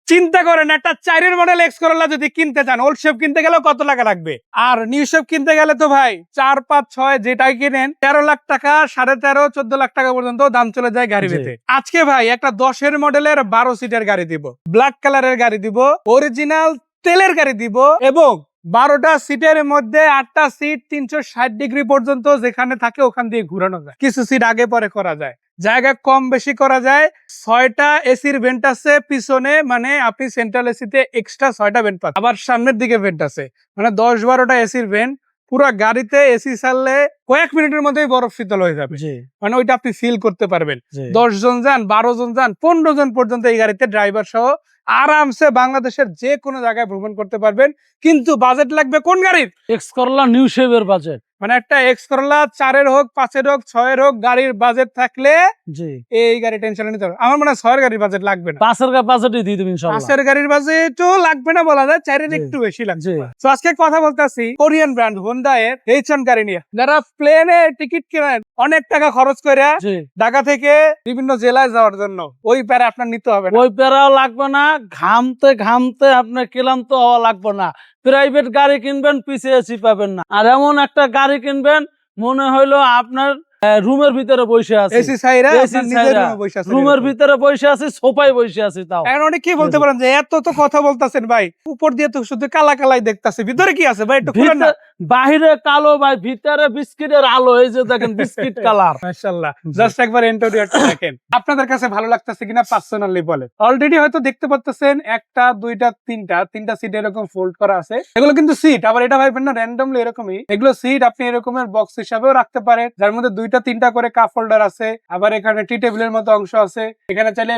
চিন্তা করেন একটা 4 মডেল এক্স করোলা যদি কিনতে চান, ওল্ড শেপ কিনতে গেলেও কত টাকা লাগবে, আর নিউ শেপ কিনতে গেলে তো ভাই 4, 5, 6 যেটাই কিনেন 13 লাখ টাকা, 13.5, 14 লাখ টাকা পর্যন্ত দাম চলে যায় গাড়ি পেতে। আজকে ভাই একটা 10 মডেলের 12 সিটের গাড়ি দিব, ব্ল্যাক কালারের গাড়ি দিব, অরিজিনাল তেলের গাড়ি দিব, এবং 12টা সিটের মধ্যে 8টা সিট 360 ডিগ্রি পর্যন্ত যেখানে থাকে ওখান দিয়ে ঘুরানো যায়, কিছু সিট আগে পরে করা যায়, জায়গা কম বেশি করা যায়। 6টা এসির ভেন্ট আছে পিছনে, মানে আপনি সেন্ট্রাল এসিতে এক্সট্রা 6টা ভেন্ট পাচ্ছেন, আবার সামনের দিকে ভেন্ট আছে, মানে 10-12টা এসির ভেন্ট। পুরো গাড়িতে এসি চাললে কয়েক মিনিটের মধ্যেই বরফ শীতল হয়ে যাবে, মানে ওইটা আপনি ফিল করতে পারবেন। 10 জন যান, 12 জন যান, 15 জন পর্যন্ত এই গাড়িতে ড্রাইভার সহ আরামসে বাংলাদেশের যে কোনো জায়গায় ভ্রমণ করতে পারবেন। কিন্তু বাজেট লাগবে কোন গাড়ির? এক্স করলা নিউ শেপের বাজেট, মানে একটা এক্স করলা 4-এর হোক, 5-এর হোক, 6-এর হোক, গাড়ির বাজেট থাকলে এই গাড়ি টেনশন নিতে হবে। আমার মনে হয় 6-এর গাড়ির বাজেট লাগবে না, 5-এর বাজেটই দিয়ে দেবেন ইনশাআল্লাহ। 5-এর গাড়ির বাজেটও লাগবে না বলা যায়, 4-এর একটু বেশি লাগবে। তো আজকে কথা বলতেছি কোরিয়ান ব্র্যান্ড হোন্ডা এর এইচ1 গাড়ি নিয়ে। যারা প্লেনে টিকিট কেনেন অনেক টাকা খরচ করে ঢাকা থেকে বিভিন্ন জেলায় যাওয়ার জন্য, ওই প্যারা আপনার নিতে হবে না, ওই প্যারাও লাগবে না, ঘামতে ঘামতে আপনার ক্লান্ত হওয়া লাগবে না। প্রাইভেট গাড়ি কিনবেন, পিছে এসি পাবেন না, আর এমন একটা গাড়ি কিনবেন মনে হইলো আপনার রুমের ভিতরে বসে আছে, এসি ছাইরা নিজের রুমে বসে আছে, রুমের ভিতরে বসে আছে, সোফায় বসে আছে। তাও এখন অনেক কি বলতে পারেন যে এত তো কথা বলতাছেন ভাই, উপর দিয়ে তো শুধু কালা কালাই দেখতাছে, ভিতরে কি আছে ভাই একটু খুলেন না। বাহিরে কালো ভাই, ভিতরে বিস্কিটের আলো, এই যে দেখেন বিস্কিট কালার। মাশাআল্লাহ, জাস্ট একবার ইন্টেরিয়রটা দেখেন। আপনাদের কাছে ভালো লাগতেছে কিনা পার্সোনালি বলে। অলরেডি হয়তো দেখতে পাচ্ছেন 1টা 2টা 3টা সিট এরকম ফোল্ড করা আছে, এগুলো কিন্তু সিট, আবার এটা ভাইবেন না র্যান্ডমলি এরকমই, এগুলো সিট আপনি এরকমের বক্স হিসাবেও রাখতে পারেন, যার মধ্যে 2টা 3টা করে কাপ হোল্ডার আছে, আবার এখানে টি টেবিলের মতো অংশ আছে, এখানে চাইলে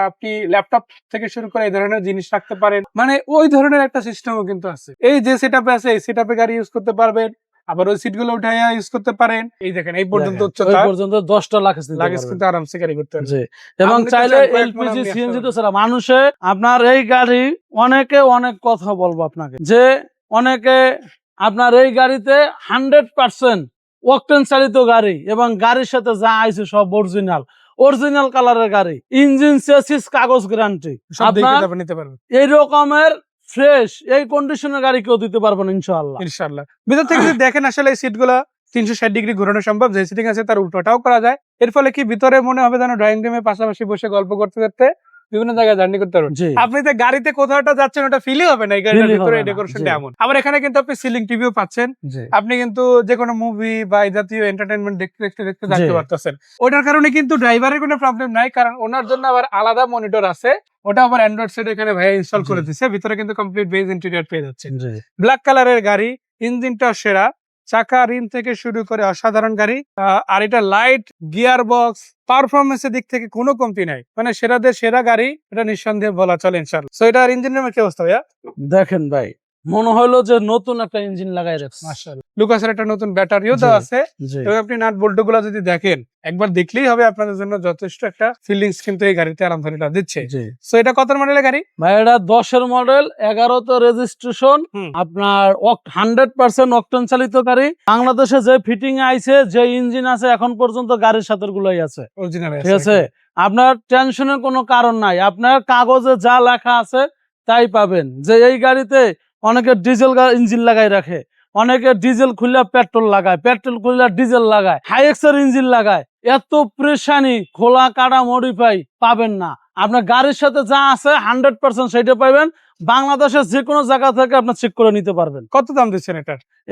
আপনি ল্যাপটপ থেকে শুরু করে এই ধরনের জিনিস রাখতে পারেন, মানে ওই ধরনের একটা সিস্টেমও কিন্তু আছে। এই যে সেটআপে আছে এই সেটআপে গাড়ি ইউজ করতে পারবেন, আবার ওই সিট গুলো উঠাইয়া ইউজ করতে পারেন। এই দেখেন এই পর্যন্ত উচ্চতা, এই পর্যন্ত 10টা লাগেজ কিন্তু আরামসে ক্যারি করতে পারবেন। এবং চাইলে এলপিজি সিএনজি তো ছাড়া মানুষে আপনার এই গাড়ি অনেকে অনেক কথা বলবো আপনাকে, যে অনেকে আপনার এই গাড়িতে 100% অকটেন চালিত গাড়ি, এবং গাড়ির সাথে যা আইছে সব অরিজিনাল কালারের গাড়ি, ইঞ্জিন চেসিস কাগজ গ্যারান্টি, আপনারা নিতে পারবেন। এই রকমের ফ্রেশ এই কন্ডিশনের গাড়ি কেউ দিতে পারবেন ইনশাআল্লাহ। ভিতর থেকে যদি দেখেন আসলে এই সিটগুলো 360 ডিগ্রি ঘোরানো সম্ভব, যে সিটিং আছে তার উল্টোটাও করা যায়। এর ফলে কি ভিতরে মনে হবে যেন ড্রয়িং রুমে পাশাপাশি বসে গল্প করতে করতে বিভিন্ন জায়গায় জার্নি করতে পারবেন। আপনি তো গাড়িতে কোথাওটা যাচ্ছেন ওটা ফিলই হবে না এই গাড়ির ভিতরে, ডেকোরেশনটা এমন। আবার এখানে কিন্তু আপনি সিলিং টিভিও পাচ্ছেন, আপনি কিন্তু যে কোনো মুভি বা এই জাতীয় এন্টারটেইনমেন্ট দেখতে দেখতে পারতেছেন। ওটার কারণে কিন্তু ড্রাইভারের কোনো প্রবলেম নাই, কারণ ওনার জন্য আবার আলাদা মনিটর আছে, ওটা আবার অ্যান্ড্রয়েড সেট এখানে ভাই ইনস্টল করে দিয়েছে, ভিতরে কিন্তু কমপ্লিট বেজ ইন্টেরিয়র পেয়ে যাচ্ছেন। ব্ল্যাক কালারের গাড়ি, ইঞ্জিনটা সেরা, চাকা রিম থেকে শুরু করে অসাধারণ গাড়ি, আর এটা লাইট, গিয়ার বক্স, পারফরমেন্সের দিক থেকে কোনো কমতি নাই, মানে সেরাদের সেরা গাড়ি, এটা নিঃসন্দেহে বলা চলে ইনশাআল্লাহ। সো এটার ইঞ্জিন রুমের কি অবস্থা ভাইয়া? দেখেন ভাই, মনে হলো যে নতুন একটা ইঞ্জিন লাগাই রাখছে। মাশাআল্লাহ, লুকাসের একটা নতুন ব্যাটারিও দেওয়া আছে, এবং আপনি নাট বল্টু গুলো যদি দেখেন একবার দেখলেই হবে আপনাদের জন্য যথেষ্ট একটা ফিলিংস কিন্তু এই গাড়িতে আলহামদুলিল্লাহ দিচ্ছে। সো এটা কত মডেলের গাড়ি ভাই? এটা 10-এর মডেল, 11তে রেজিস্ট্রেশন, আপনার 100% অকটেন চালিত গাড়ি। বাংলাদেশে যে ফিটিং আইছে, যে ইঞ্জিন আছে এখন পর্যন্ত গাড়ির সাথে গুলাই আছে অরিজিনাল, ঠিক আছে? আপনার টেনশনের কোনো কারণ নাই, আপনার কাগজে যা লেখা আছে তাই পাবেন। যে এই গাড়িতে অনেকে ডিজেল ইঞ্জিন লাগাই রাখে, অনেকে ডিজেল খুললে পেট্রোল লাগায়, পেট্রোল খুললে ডিজেল লাগায়, হাইএক্সের ইঞ্জিন লাগায়, এত প্রেশানি খোলা কাটা মডিফাই পাবেন না। আপনার গাড়ির সাথে যা আছে 100% সেটা পাবেন। বাংলাদেশের যে কোনো জায়গা থেকে আপনি চেক করে নিতে পারবেন। কত দাম দিচ্ছেন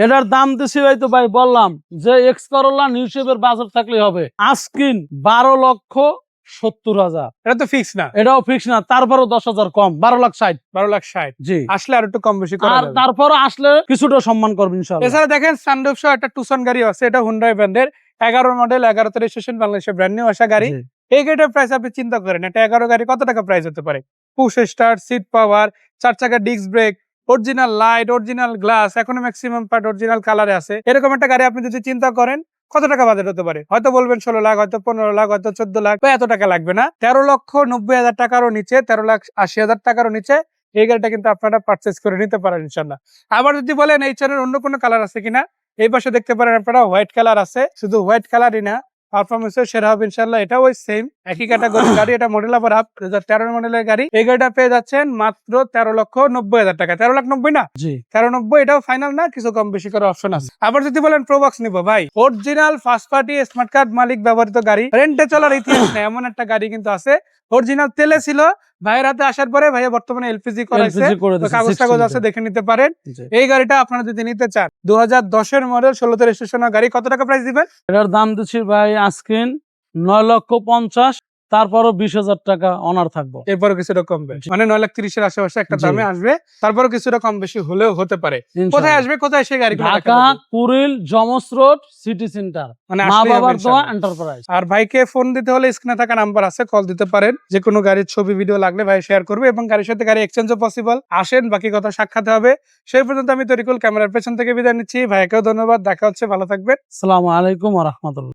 এটার দাম দিচ্ছি ভাই, তো ভাই বললাম যে এক্স করোলা নিউ শেপের বাজার থাকলে হবে আস্কিন 12,70,000। এটা তো ফিক্স না? এটাও ফিক্স না, তারপরও 10,000 কম, 12,60,000। জি, আসলে আর একটু কম বেশি করা যাবে, আর তারপরও আসলে কিছুটা সম্মান করবেন ইনশাআল্লাহ। এছাড়া দেখেন সানরুফ সহ একটা টুসন গাড়ি আছে, এটা হুন্ডাই ব্র্যান্ডের, 11 মডেল, 11তে রেজিস্ট্রেশন, বাংলাদেশে ব্র্যান্ড নিউ আসা গাড়ি। এই গাড়িটার প্রাইস আপনি চিন্তা করেন, এটা 11 গাড়ি কত টাকা প্রাইস হতে পারে? পুশ স্টার্ট, সিট পাওয়ার, 4 চাকা disc brake, original light, original glass, এখনো ম্যাক্সিমাম পার্ট অরিজিনাল কালারে আছে। এরকম একটা গাড়ি আপনি যদি চিন্তা করেন কত টাকা বাজেট হতে পারে? হয়তো বলবেন 16 লাখ, হয়তো 15 লাখ, হয়তো 14 লাখ, এত টাকা লাগবে না। 13,90,000 টাকারও নিচে, 13,80,000 টাকারও নিচে এই গাড়িটা কিন্তু আপনারা পারচেজ করে নিতে পারেন ইনশাআল্লাহ। আবার যদি বলেন এই চারের অন্য কোনো কালার আছে কিনা, এই পাশে দেখতে পারেন আপনারা হোয়াইট কালার আছে, শুধু হোয়াইট কালারই না, পারফরমেন্স সেরা হবে ইনশাল্লাহ। এটা ওই সেম একই ক্যাটাগরির গাড়ি, এটা মডেল আবার আপ 2013 মডেলের গাড়ি। এই গাড়িটা পেয়ে যাচ্ছেন মাত্র 13,90,000 টাকা। 13,90,000 না, জি 13,90,000 এটাও ফাইনাল না, কিছু কম বেশি করার অপশন আছে। আবার যদি বলেন প্রোবক্স নিবো, ভাই original first party smart card মালিক ব্যবহৃত গাড়ি, রেন্টে চলার ইতিহাস নেই এমন একটা গাড়ি কিন্তু আছে। অরিজিনাল তেলে ছিল, ভাইয়ের হাতে আসার পরে ভাইয়া বর্তমানে এলপিজি করাইছে, LPG করে তো দিয়েছে, কাগজ 16 টাগজ আছে, লিটার। দেখে নিতে পারেন। জি। এই গাড়িটা আপনারা যদি নিতে চান 2010 মডেল 16 রেজিস্ট্রেশন গাড়ি, কত টাকা প্রাইস দিবেন? এটার দাম দিচ্ছি ভাই আজকিন 9,50,000, তারপরও 20,000 টাকা অনার থাকবো। এরপরও কিছুটা কমবে, মানে 9,30,000 আশেপাশে একটা জি। দামে আসবে, তারপরও কিছুটা কম বেশি হলেও হতে পারে। ইনশাআল্লাহ। কোথায় আসবে, কোথায় সেই গাড়িগুলো দেখা ঢাকা যাবে? কুড়িল জমস রোড সিটি সেন্টার, মানে মা আসলেই হবে বাবার দোয়া ইনশাআল্লাহ। এন্টারপ্রাইজ। আর ভাইকে ফোন দিতে হলে স্ক্রিনে থাকা নাম্বার আছে, কল দিতে পারেন। যে কোনো গাড়ির ছবি ভিডিও লাগলে ভাই শেয়ার করবে, এবং গাড়ির সাথে গাড়ি এক্সচেঞ্জও পসিবল। আসেন, বাকি কথা সাক্ষাৎ হবে। সেই পর্যন্ত আমি তরিকুল ক্যামেরার পেছন থেকে বিদায় নিচ্ছি। ভাইকেও ধন্যবাদ, দেখা হচ্ছে, ভালো থাকবেন। আসসালামু আলাইকুম ওয়া রাহমাতুল্লাহ।